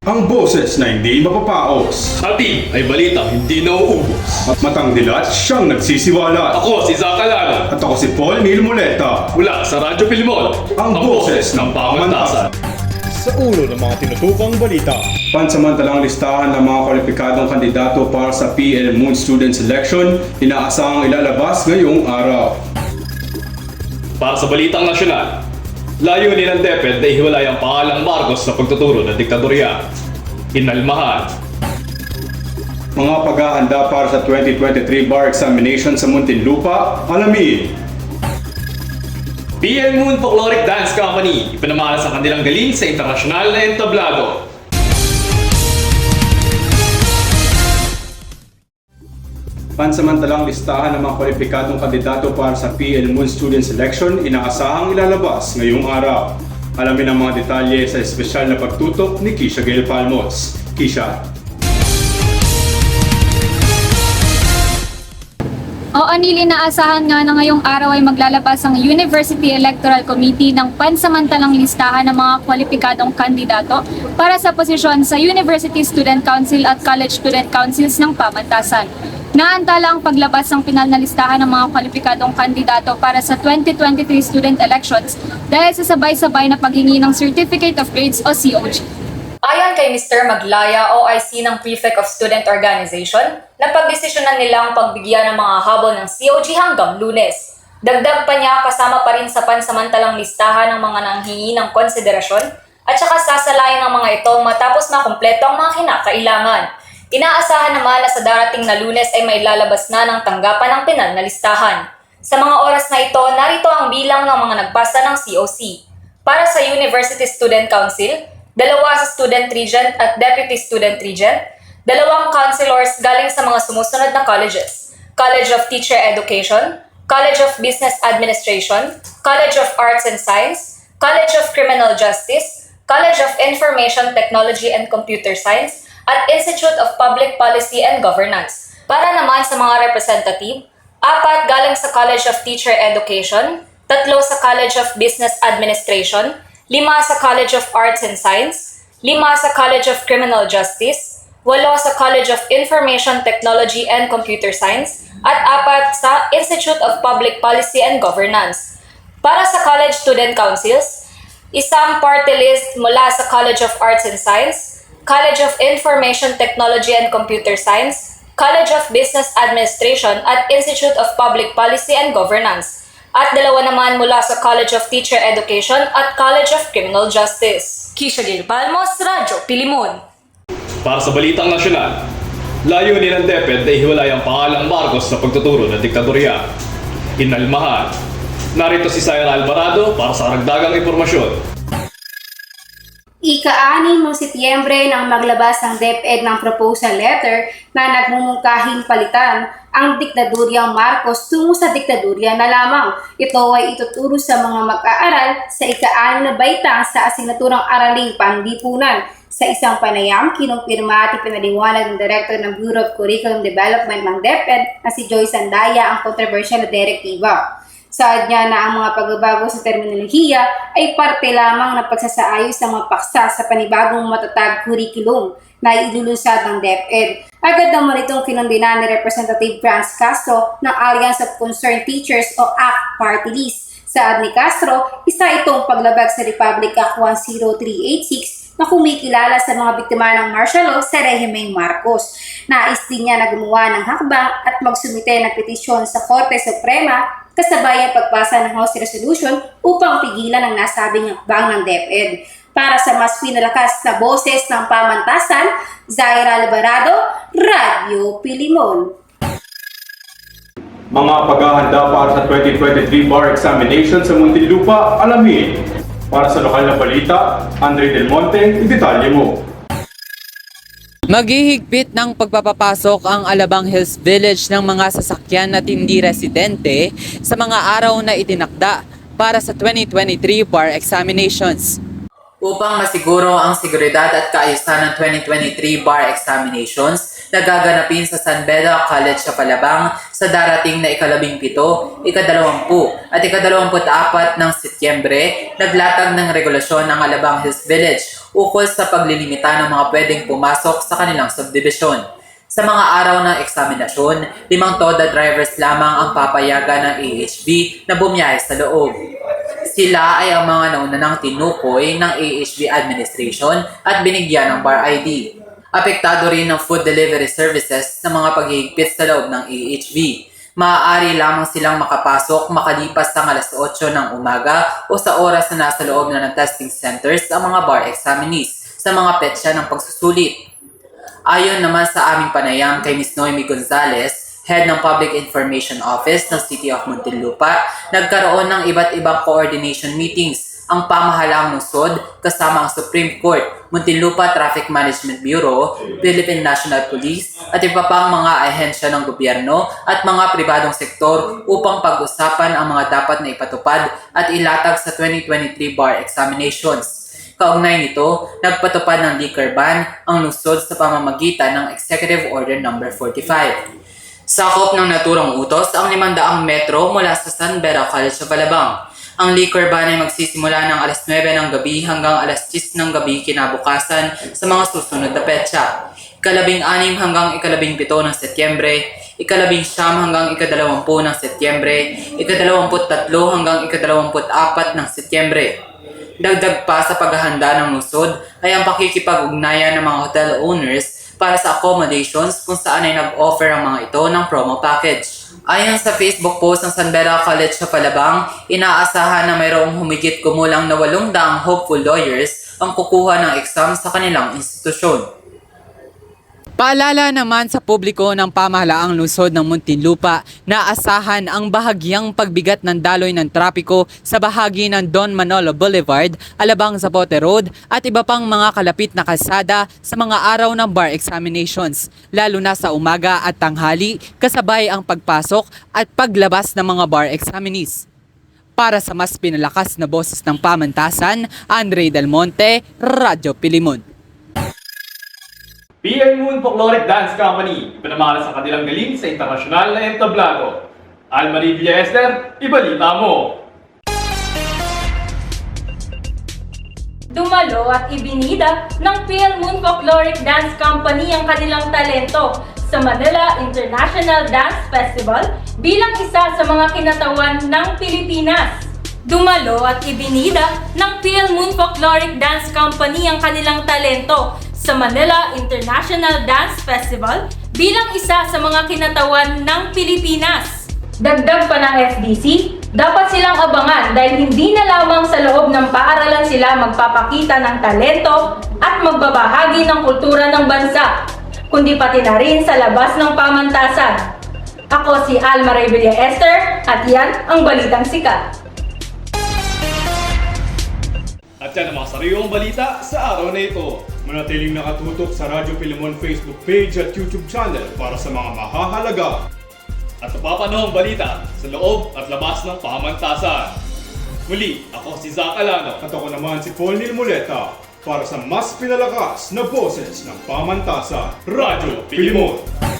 Ang boses na hindi mapapaos. Hatid ay balitang hindi nauubos. At matang dilat, siyang nagsisiwala. Ako si Zach Alano, At ako si Paul Neil Muleta. mula sa Radyo Pilimon, Ang boses ng pamantasan. Sa ulo ng mga tinutupang balita. Pansamantalang listahan ng mga kwalipikadong kandidato para sa PL Moon Student Selection, inaasahang ilalabas ngayong araw. Para sa balitang nasyonal, layunin ng DepEd na ihiwalay ang pangalang Marcos sa pagtuturo ng diktadorya. Inalmahan. Mga paghahanda para sa 2023 bar examination sa Muntinlupa, alamin. PL Moon Folkloric Dance Company, ipinamalas ang kanilang galing sa internasyonal na entablado. Pansamantalang listahan ng mga kwalipikadong kandidato para sa PL Moon Student Selection, inaasahang ilalabas ngayong araw. Alamin ang mga detalye sa espesyal na pagtutok ni Kisha Gail Palmos. Kisha. O Anili, naasahan nga na ngayong araw ay maglalabas ang University Electoral Committee ng pansamantalang listahan ng mga kwalipikadong kandidato para sa posisyon sa University Student Council at College Student Councils ng pamantasan. Naantala ang paglabas ng pinal na listahan ng mga kwalipikadong kandidato para sa 2023 student elections dahil sa sabay-sabay na paghingi ng Certificate of Grades o COG. Ayon kay Mr. Maglaya, OIC ng Prefect of Student Organization, napagdesisyonan nilang pagbigyan ng mga habol ng COG hanggang Lunes. Dagdag pa niya, kasama pa rin sa pansamantalang listahan ng mga nanghingi ng konsiderasyon at saka sasalayin ang mga ito matapos makumpleto ang mga kinakailangan. Inaasahan naman na sa darating na Lunes ay may lalabas na ng tanggapan ng pinal na listahan. Sa mga oras na ito, narito ang bilang ng mga nagpasa ng COC. Para sa University Student Council, 2 sa Student Regent at Deputy Student Regent, 2 counselors galing sa mga sumusunod na colleges: College of Teacher Education, College of Business Administration, College of Arts and Science, College of Criminal Justice, College of Information Technology and Computer Science, at Institute of Public Policy and Governance. Para naman sa mga representative, 4 galing sa College of Teacher Education, 3 sa College of Business Administration, 5 sa College of Arts and Science, 5 sa College of Criminal Justice, 8 sa College of Information Technology and Computer Science, at 4 sa Institute of Public Policy and Governance. Para sa College Student Councils, isang party list mula sa College of Arts and Science, College of Information Technology and Computer Science, College of Business Administration at Institute of Public Policy and Governance, at 2 naman mula sa College of Teacher Education at College of Criminal Justice. Kisha Gail Palmos, Radyo Pilimon. Para sa balitang nasyonal, layunin ng DepEd na ihiwalay ang pangalang Marcos sa pagtuturo ng diktadorya. Inalmahan. Narito si Syra Alvarado para sa karagdagang impormasyon. Ika-6 ng Setyembre nang maglabas ang DepEd ng proposal letter na nagmumungkahing palitan ang diktadoryang Marcos tungo sa diktadorya na lamang. Ito ay ituturo sa mga mag-aaral sa ika-6 na baitang sa asignaturang Araling Panlipunan. Sa isang panayam, kinumpirma at ipinaliwanag ng Director ng Bureau of Curriculum Development ng DepEd na si Joyce Andaya ang kontrobersyal na direktiba. Saad niya na ang mga pagbabago sa terminolohiya ay parte lamang ng pagsasaayos ng mga paksa sa panibagong matatag curriculum na ilulunsad ng DepEd. Agad naman itong kinundina ni Representative Franz Castro ng Alliance of Concerned Teachers o ACT Party List. Saad ni Castro, isa itong paglabag sa Republic Act 10386 na kumikilala sa mga biktima ng martial law sa rehimeng Marcos. Nais din niya na gumawa ng hakbang at magsumite ng petisyon sa Korte Suprema kasabay ang pagpasa ng House Resolution upang pigilan ang nasabing hakbang ng DepEd. Para sa mas pinalakas na boses ng pamantasan, Zaira Alvarado, Radyo Pilimon. Mga paghahanda para sa 2023 bar examination sa Muntinlupa, alamin. Para sa lokal na balita, Andre Del Monte, detalye mo. Maghihigpit ng pagpapapasok ang Alabang Hills Village ng mga sasakyan at hindi residente sa mga araw na itinakda para sa 2023 bar examinations. Upang masiguro ang seguridad at kaayusan ng 2023 bar examinations na gaganapin sa San Beda College sa Alabang sa darating na ika-17, ika-20 at ika-24 ng Setyembre, naglatag ng regulasyon ng Alabang Hills Village ukol sa paglilimita ng mga pwedeng pumasok sa kanilang subdivision. Sa mga araw ng eksaminasyon, 5 TODA drivers lamang ang papayagan ng AHV na bumiyahe sa loob. Sila ay ang mga naunang tinukoy ng AHV administration at binigyan ng bar ID. Apektado rin ng food delivery services sa mga paghihigpit sa loob ng AHV. Maaari lamang silang makapasok makalipas ng alas 8 ng umaga o sa oras na nasa loob na ng testing centers ang mga bar examinees sa mga petsa ng pagsusulit. Ayon naman sa aming panayam kay Ms. Noemi Gonzalez, Head ng Public Information Office ng City of Muntinlupa, nagkaroon ng iba't ibang coordination meetings ang pamahalaang lungsod kasama ang Supreme Court, Muntinlupa Traffic Management Bureau, Philippine National Police at iba pang mga ahensya ng gobyerno at mga pribadong sektor upang pag-usapan ang mga dapat na ipatupad at ilatag sa 2023 bar examinations. Kaugnay nito, nagpatupad ng liquor ban ang lungsod sa pamamagitan ng Executive Order No. 45. Sakop ng naturang utos ang 500 metro mula sa San Beda College sa Alabang. Ang liquor ban ay magsisimula ng alas 9 ng gabi hanggang alas 10 ng gabi kinabukasan sa mga susunod na petsa. 16 hanggang 17 ng Setyembre, 19 hanggang 20 ng Setyembre, 23 hanggang 24 ng Setyembre. Dagdag pa sa paghahanda ng lungsod ay ang pakikipag-ugnayan ng mga hotel owners para sa accommodations kung saan ay nag-offer ang mga ito ng promo package. Ayon sa Facebook post ng San Beda College sa Palabang, inaasahan na mayroong humigit kumulang na 800 hopeful lawyers ang kukuha ng exam sa kanilang institusyon. Paalala naman sa publiko ng pamahalaang lungsod ng Muntinlupa na asahan ang bahagyang pagbigat ng daloy ng trapiko sa bahagi ng Don Manolo Boulevard, Alabang Zapote Road at iba pang mga kalapit na kalsada sa mga araw ng bar examinations, lalo na sa umaga at tanghali kasabay ang pagpasok at paglabas ng mga bar examinees. Para sa mas pinalakas na boses ng pamantasan, Andre Del Monte, Radyo Pilimon. PL Moon Folkloric Dance Company, pinamalas ang kanilang galing sa internasyonal na entablado. Almarie Villaester, ibalita mo! Dumalo at ibinida ng PL Moon Folkloric Dance Company ang kanilang talento sa Manila International Dance Festival bilang isa sa mga kinatawan ng Pilipinas. Dumalo at ibinida ng PL Moon Folkloric Dance Company ang kanilang talento sa Manila International Dance Festival bilang isa sa mga kinatawan ng Pilipinas. Dagdag pa ng FDC, dapat silang abangan dahil hindi na lamang sa loob ng paaralan sila magpapakita ng talento at magbabahagi ng kultura ng bansa, kundi pati na rin sa labas ng pamantasan. Ako si Almarie Villaester at yan ang Balitang Sikat. At yan ang mga sariwang balita sa araw na ito. Manatiling nakatutok sa Radyo Pilimon Facebook page at YouTube channel para sa mga mahahalaga At napapanahong balita sa loob at labas ng pamantasan. Muli, ako si Zach Alano. at ako naman si Paul Nilmoleta para sa mas pinalakas na boses ng pamantasan, Radyo Pilimon.